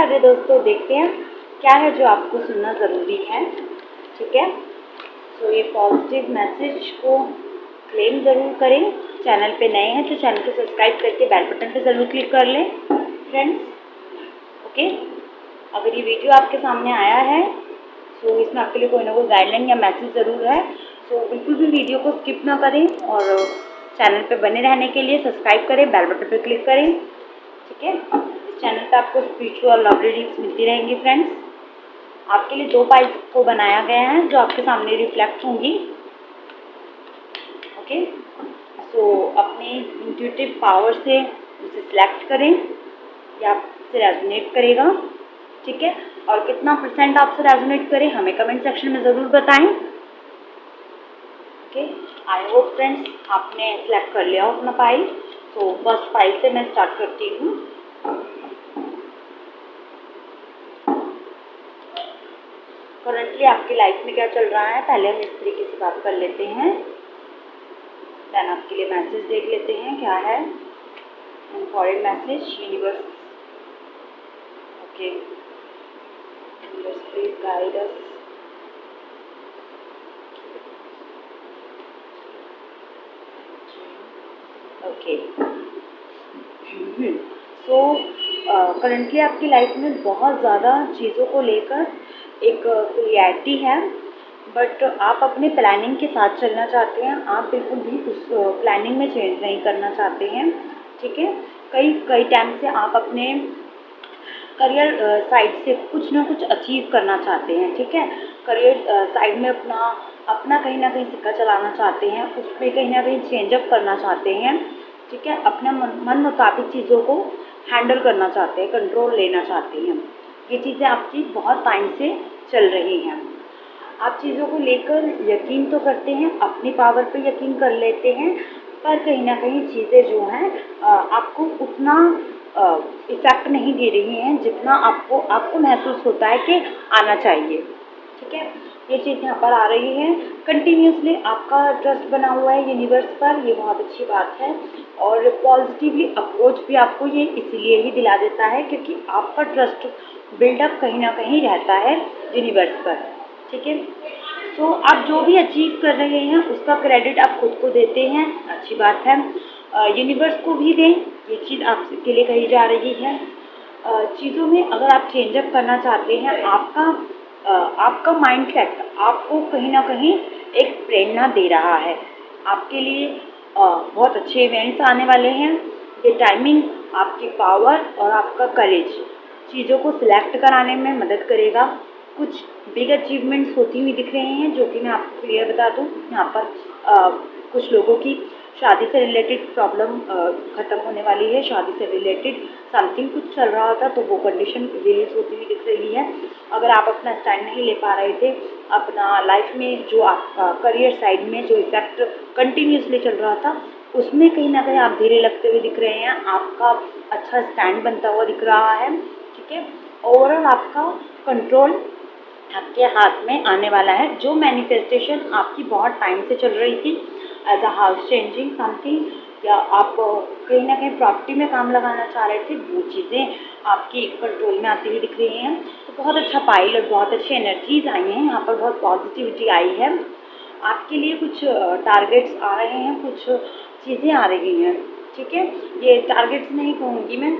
राधे दोस्तों, देखते हैं क्या है जो आपको सुनना ज़रूरी है। ठीक है, तो ये पॉजिटिव मैसेज को क्लेम ज़रूर करें। चैनल पे नए हैं तो चैनल को सब्सक्राइब करके बेल बटन पे ज़रूर क्लिक कर लें फ्रेंड्स। ओके, अगर ये वीडियो आपके सामने आया है तो इसमें आपके लिए कोई ना कोई गाइडलाइन या मैसेज ज़रूर है, तो बिल्कुल भी वीडियो को स्किप ना करें और चैनल पे बने रहने के लिए सब्सक्राइब करें, बेल बटन पे क्लिक करें। ठीक है, इस चैनल पे आपको स्पिरिचुअल लव रीडिंग्स मिलती रहेंगी फ्रेंड्स। आपके लिए 2 पाइल्स को बनाया गया है जो आपके सामने रिफ्लेक्ट होंगी। ओके, सो अपने इंट्यूटिव पावर से उसे सिलेक्ट करें या आपसे रेजोनेट करेगा। ठीक है, और कितना % आपसे रेजोनेट करे हमें कमेंट सेक्शन में ज़रूर बताएं। ओके, आई होप फ्रेंड्स आपने सिलेक्ट कर लिया हो अपना पाइल। तो फर्स्ट पाइल से मैं स्टार्ट करती हूँ। करंटली आपकी लाइफ में क्या चल रहा है, पहले हम इस तरीके से बात कर लेते हैं, देन आपके लिए मैसेज देख लेते हैं क्या है। Important message universe. Okay, universe please guide us. Okay, so currently आपकी लाइफ में बहुत ज़्यादा चीज़ों को लेकर एक क्लियरिटी है, बट आप अपने प्लानिंग के साथ चलना चाहते हैं। आप बिल्कुल भी उस प्लानिंग में चेंज नहीं करना चाहते हैं। ठीक है, कई टाइम से आप अपने करियर साइड से कुछ ना कुछ अचीव करना चाहते हैं। ठीक है, करियर साइड में अपना कहीं ना कहीं सिक्का चलाना चाहते हैं, उसमें कहीं ना कहीं चेंजअप करना चाहते हैं। ठीक है, अपने मन मुताबिक चीज़ों को हैंडल करना चाहते हैं, कंट्रोल लेना चाहते हैं। ये चीज़ें आपकी बहुत टाइम से चल रही हैं। आप चीज़ों को लेकर यकीन तो करते हैं, अपनी पावर पे यकीन कर लेते हैं, पर कहीं ना कहीं चीज़ें जो हैं आपको उतना इफेक्ट नहीं दे रही हैं जितना आपको महसूस होता है कि आना चाहिए। ठीक है, ये चीज़ यहाँ पर आ रही है। कंटिन्यूसली आपका ट्रस्ट बना हुआ है यूनिवर्स पर, ये बहुत अच्छी बात है। और पॉजिटिवली अप्रोच भी आपको ये इसीलिए ही दिला देता है क्योंकि आपका ट्रस्ट बिल्डअप कहीं ना कहीं रहता है यूनिवर्स पर। ठीक है, तो आप जो भी अचीव कर रहे हैं उसका क्रेडिट आप खुद को देते हैं, अच्छी बात है। यूनिवर्स को भी दें, ये चीज़ आपके लिए कही जा रही है। चीज़ों में अगर आप चेंजअप करना चाहते हैं, आपका माइंडसेट आपको कहीं ना कहीं एक प्रेरणा दे रहा है। आपके लिए बहुत अच्छे इवेंट्स आने वाले हैं। ये टाइमिंग आपकी पावर और आपका करेज चीज़ों को सिलेक्ट कराने में मदद करेगा। कुछ बिग अचीवमेंट्स होती हुई दिख रहे हैं जो कि मैं आपको क्लियर बता दूं। यहाँ पर कुछ लोगों की शादी से रिलेटेड प्रॉब्लम ख़त्म होने वाली है। शादी से रिलेटेड समथिंग कुछ चल रहा था तो वो कंडीशन रिलीज होती हुई दिख रही है। अगर आप अपना स्टैंड नहीं ले पा रहे थे, अपना लाइफ में जो आपका करियर साइड में जो इफेक्ट कंटिन्यूसली चल रहा था उसमें कहीं ना कहीं आप धीरे लगते हुए दिख रहे हैं। आपका अच्छा स्टैंड बनता हुआ दिख रहा है। ठीक है, ओवरऑल आपका कंट्रोल आपके हाथ में आने वाला है। जो मैनिफेस्टेशन आपकी बहुत टाइम से चल रही थी, as a house changing something, या आप कहीं ना कहीं प्रॉपर्टी में काम लगाना चाह रहे थे, वो चीज़ें आपकी कंट्रोल में आती हुई दिख रही हैं। तो बहुत अच्छा पाइल और बहुत अच्छी एनर्जीज आई हैं यहाँ पर, बहुत पॉजिटिविटी आई है। आपके लिए कुछ टारगेट्स आ रहे हैं, कुछ चीज़ें आ रही हैं। ठीक है, ये टारगेट्स नहीं कहूँगी मैं,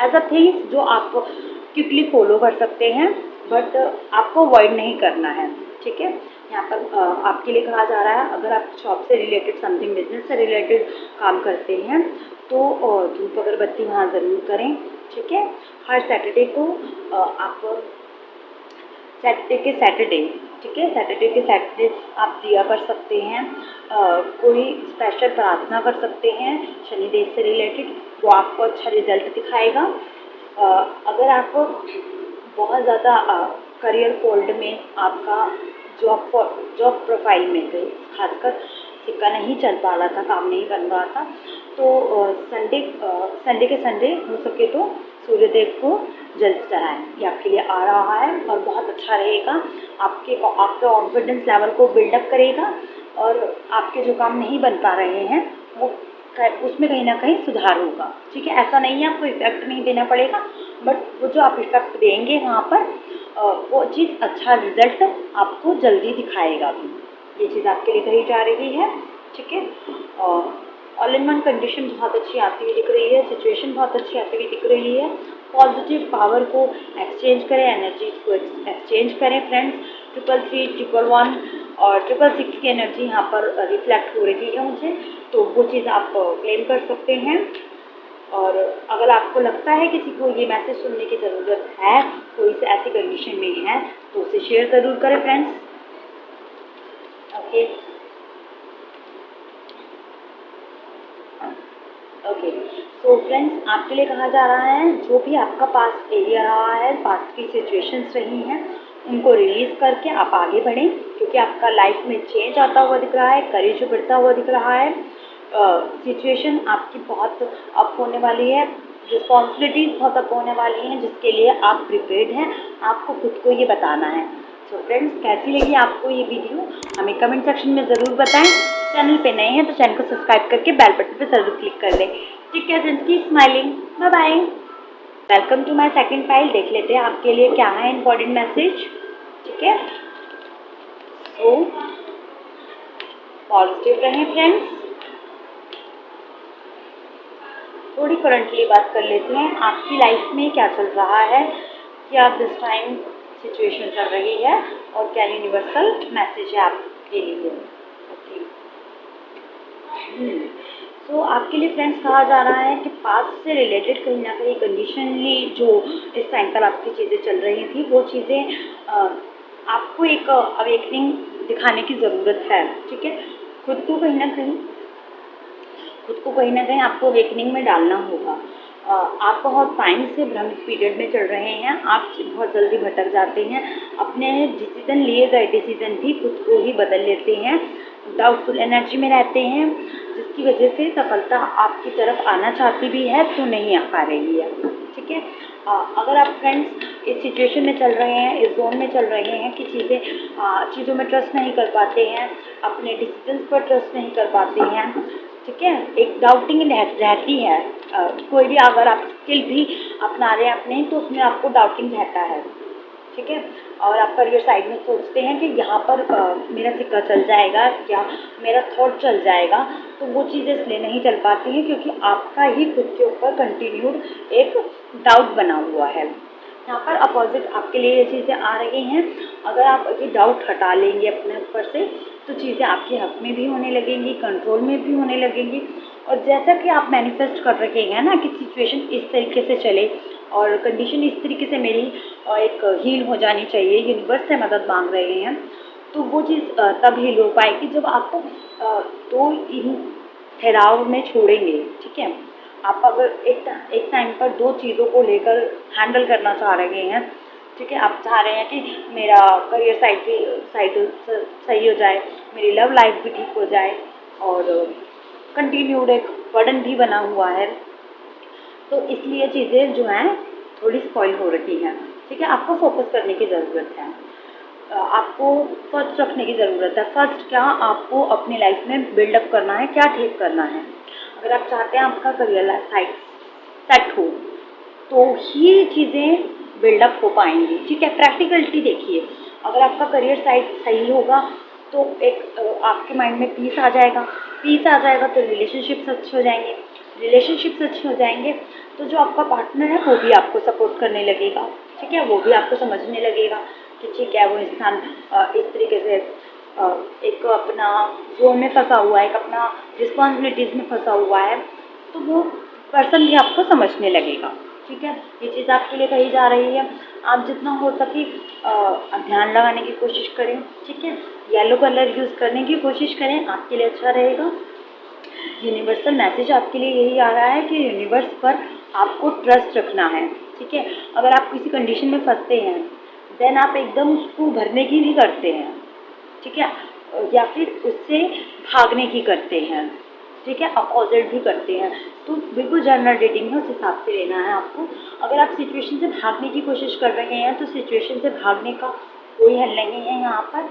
एज अ थिंग्स जो आप क्विकली फॉलो कर सकते हैं, बट आपको अवॉइड नहीं करना है। ठीक है, यहाँ पर आपके लिए कहा जा रहा है अगर आप शॉप से रिलेटेड समथिंग बिजनेस से रिलेटेड काम करते हैं तो धूप अगरबत्ती वहाँ ज़रूर करें। ठीक है, हर सैटरडे को आप सैटरडे ठीक है, सैटरडे आप दिया कर सकते हैं। कोई स्पेशल प्रार्थना कर सकते हैं शनिदेव से रिलेटेड, वो आपको अच्छा रिजल्ट दिखाएगा। अगर आप बहुत ज़्यादा करियर फील्ड में आपका जॉब प्रोफाइल में गए, खासकर सिक्का नहीं चल पा रहा था, काम नहीं बन रहा था, तो संडे के संडे हो सके तो सूर्यदेव को जल चढ़ाएं। ये आपके लिए आ रहा है और बहुत अच्छा रहेगा। आपके कॉन्फिडेंस लेवल को बिल्डअप करेगा और आपके जो काम नहीं बन पा रहे हैं वो उसमें कहीं ना कहीं सुधार होगा। ठीक है, ऐसा नहीं है आपको इफेक्ट नहीं देना पड़ेगा, बट वो जो आप इफेक्ट देंगे वहाँ पर वो चीज़ अच्छा रिजल्ट आपको जल्दी दिखाएगा भी। ये चीज़ आपके लिए कही जा रही है। ठीक है, ऑल इन वन कंडीशन बहुत अच्छी आती हुई दिख रही है, सिचुएशन बहुत अच्छी आती हुई दिख रही है। पॉजिटिव पावर को एक्सचेंज करें, एनर्जी को एक्सचेंज करें फ्रेंड्स। 333, 111 और 666 की एनर्जी यहाँ पर रिफ्लेक्ट हो रही है मुझे, तो वो चीज़ आप क्लेम कर सकते हैं। और अगर आपको लगता है किसी को ये मैसेज सुनने की ज़रूरत है, कोई से ऐसी कंडीशन में है, तो उसे शेयर ज़रूर करें friends. Okay okay, so friends, आपके लिए कहा जा रहा है जो भी आपका पास्ट एरिया रहा है, पास्ट की सिचुएशंस रही हैं, उनको रिलीज करके आप आगे बढ़ें, क्योंकि आपका लाइफ में चेंज आता हुआ दिख रहा है, करेज बढ़ता हुआ दिख रहा है। सिचुएशन आपकी बहुत अप होने वाली है, रिस्पॉन्सिबिलिटीज़ बहुत अप होने वाली हैं, जिसके लिए आप प्रिपेयर्ड हैं। आपको खुद को ये बताना है। सो फ्रेंड्स, कैसी लगी आपको ये वीडियो हमें कमेंट सेक्शन में ज़रूर बताएं। चैनल पे नए हैं तो चैनल को सब्सक्राइब करके बेल बटन पे ज़रूर क्लिक कर दें। ठीक है friends, keep smiling, bye bye. Welcome to my second file. देख लेते हैं आपके लिए क्या है इम्पोर्टेंट मैसेज। ठीक है, सो पॉजिटिव रहें फ्रेंड्स। थोड़ी करंटली बात कर लेते हैं, आपकी लाइफ में क्या चल रहा है, क्या दिस टाइम सिचुएशन चल रही है, और क्या यूनिवर्सल मैसेज है आपके लिए। ओके, तो आपके लिए फ्रेंड्स कहा जा रहा है कि पास्ट से रिलेटेड कहीं ना कहीं कंडीशनली जो इस टाइम पर आपकी चीज़ें चल रही थी, वो चीज़ें आपको एक अवेकनिंग दिखाने की ज़रूरत है। ठीक है, खुद को कहीं ना कहीं आपको अवेकनिंग में डालना होगा। आप बहुत टाइम से भ्रमित पीरियड में चल रहे हैं, आप बहुत जल्दी भटक जाते हैं, अपने डिसीजन लिए गए डिसीजन भी खुद को ही बदल लेते हैं, डाउटफुल एनर्जी में रहते हैं, जिसकी वजह से सफलता आपकी तरफ आना चाहती भी है तो नहीं आ पा रही है। ठीक है, अगर आप फ्रेंड्स इस सिचुएशन में चल रहे हैं, इस जोन में चल रहे हैं कि चीज़ों में ट्रस्ट नहीं कर पाते हैं, अपने डिसीजंस पर ट्रस्ट नहीं कर पाते हैं, ठीक है, एक डाउटिंग रहती है। कोई भी अगर आप स्किल भी अपना रहे हैं अपने, तो उसमें आपको डाउटिंग रहता है। ठीक है, और आप करियर साइड में सोचते हैं कि यहाँ पर मेरा सिक्का चल जाएगा या मेरा थॉट चल जाएगा, तो वो चीज़ें इसलिए नहीं चल पाती हैं क्योंकि आपका ही खुद के ऊपर कंटिन्यूड एक डाउट बना हुआ है। यहाँ पर अपोजिट आपके लिए ये चीज़ें आ रही हैं। अगर आप ये डाउट हटा लेंगे अपने ऊपर से, तो चीज़ें आपके हक में भी होने लगेंगी, कंट्रोल में भी होने लगेंगी। और जैसा कि आप मैनिफेस्ट कर रखे हैं ना कि सिचुएशन इस तरीके से चले और कंडीशन इस तरीके से मेरी एक हील हो जानी चाहिए, यूनिवर्स से मदद मांग रहे हैं, तो वो चीज़ तब हील हो पाएगी जब आप दो इन ठहराव में छोड़ेंगे। ठीक है, आप अगर एक टाइम पर दो चीज़ों को लेकर हैंडल करना चाह रहे हैं, ठीक है, आप चाह रहे हैं कि मेरा करियर साइड सही हो जाए, मेरी लव लाइफ भी ठीक हो जाए, और कंटिन्यूड एक बर्डन भी बना हुआ है, तो इसलिए चीज़ें जो हैं थोड़ी स्पॉइल हो रही हैं। ठीक है, आपको फोकस करने की ज़रूरत है, आपको फर्स्ट रखने की ज़रूरत है। फर्स्ट क्या आपको अपनी लाइफ में बिल्डअप करना है, क्या ठीक करना है। अगर आप चाहते हैं आपका करियर लाइफ सेट हो, तो ही चीज़ें बिल्डअप हो पाएंगी। ठीक है, प्रैक्टिकलिटी देखिए, अगर आपका करियर साइड सही होगा तो एक आपके माइंड में पीस आ जाएगा, तो रिलेशनशिप्स अच्छे हो जाएंगे, रिलेशनशिप्स अच्छे हो जाएंगे तो जो आपका पार्टनर है वो भी आपको सपोर्ट करने लगेगा। ठीक है, वो भी आपको समझने लगेगा कि ठीक है, वो इंसान इस तरीके से एक अपना जोन में फंसा हुआ है, एक अपना रिस्पॉन्सिबिलिटीज़ में फंसा हुआ है, तो वो पर्सन भी आपको समझने लगेगा। ठीक है, ये चीज़ आपके लिए कही जा रही है। आप जितना हो सके ध्यान लगाने की कोशिश करें। ठीक है, येलो कलर यूज़ करने की कोशिश करें, आपके लिए अच्छा रहेगा। यूनिवर्सल मैसेज आपके लिए यही आ रहा है कि यूनिवर्स पर आपको ट्रस्ट रखना है। ठीक है, अगर आप किसी कंडीशन में फंसते हैं, देन आप एकदम उसको भरने की भी करते हैं। ठीक है, या फिर उससे भागने की करते हैं। ठीक है, अपोजिट भी करते हैं, तो बिल्कुल जनरल रीडिंग है, उस हिसाब से लेना है आपको। अगर आप सिचुएशन से भागने की कोशिश कर रहे हैं तो सिचुएशन से भागने का कोई हल नहीं है यहाँ पर।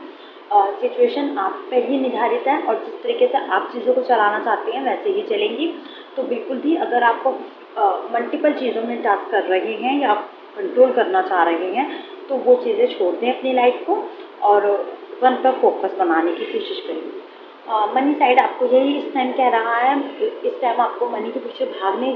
सिचुएशन आप पे ही निर्धारित है और जिस तरीके से आप चीज़ों को चलाना चाहते हैं वैसे ही चलेंगी। तो बिल्कुल भी अगर आप मल्टीपल चीज़ों में टास्क कर रहे हैं या आप कंट्रोल करना चाह रहे हैं तो वो चीज़ें छोड़ दें अपनी लाइफ को और वन पर फोकस बनाने की कोशिश करें। मनी साइड आपको यही इस टाइम कह रहा है, इस टाइम आपको मनी के पीछे भागने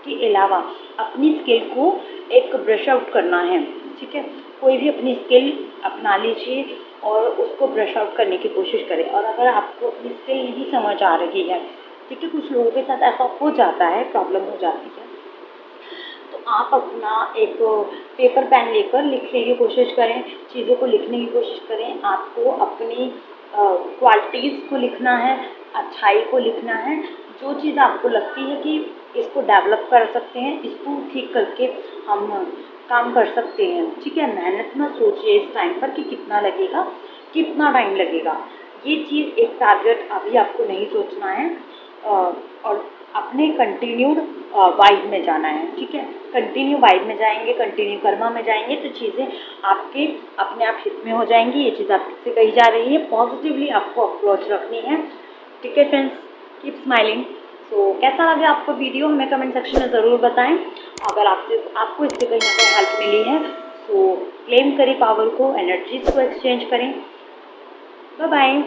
के अलावा अपनी स्किल को एक ब्रश आउट करना है। ठीक है, कोई भी अपनी स्किल अपना लीजिए और उसको ब्रश आउट करने की कोशिश करें। और अगर आपको अपनी स्किल नहीं समझ आ रही है, ठीक है, कुछ लोगों के साथ ऐसा हो जाता है, प्रॉब्लम हो जाती है, तो आप अपना एक पेपर पेन लेकर लिखने की कोशिश करें, चीज़ों को लिखने की कोशिश करें। आपको अपनी क्वालिटीज़ को लिखना है, अच्छाई को लिखना है, जो चीज़ आपको लगती है कि इसको डेवलप कर सकते हैं, इसको ठीक करके हम काम कर सकते हैं। ठीक है, मेहनत मत सोचिए इस टाइम पर कि कितना लगेगा, कितना टाइम लगेगा। ये चीज़ एक टारगेट अभी आपको नहीं सोचना है और अपने कंटिन्यूड वाइब में जाना है। ठीक है, कंटिन्यू वाइब में जाएंगे, कंटिन्यू कर्मा में जाएंगे तो चीज़ें आपके अपने आप हित में हो जाएंगी। ये चीज़ आपसे कही जा रही है, पॉजिटिवली आपको अप्रोच रखनी है। ठीक है फ्रेंड्स, कीप स्माइलिंग। सो कैसा लगा आपको वीडियो हमें कमेंट सेक्शन में ज़रूर बताएं। अगर आपको इससे कहीं ना कहीं हेल्प मिली है तो क्लेम करें पावर को, एनर्जीज को एक्सचेंज करें। Bye bye.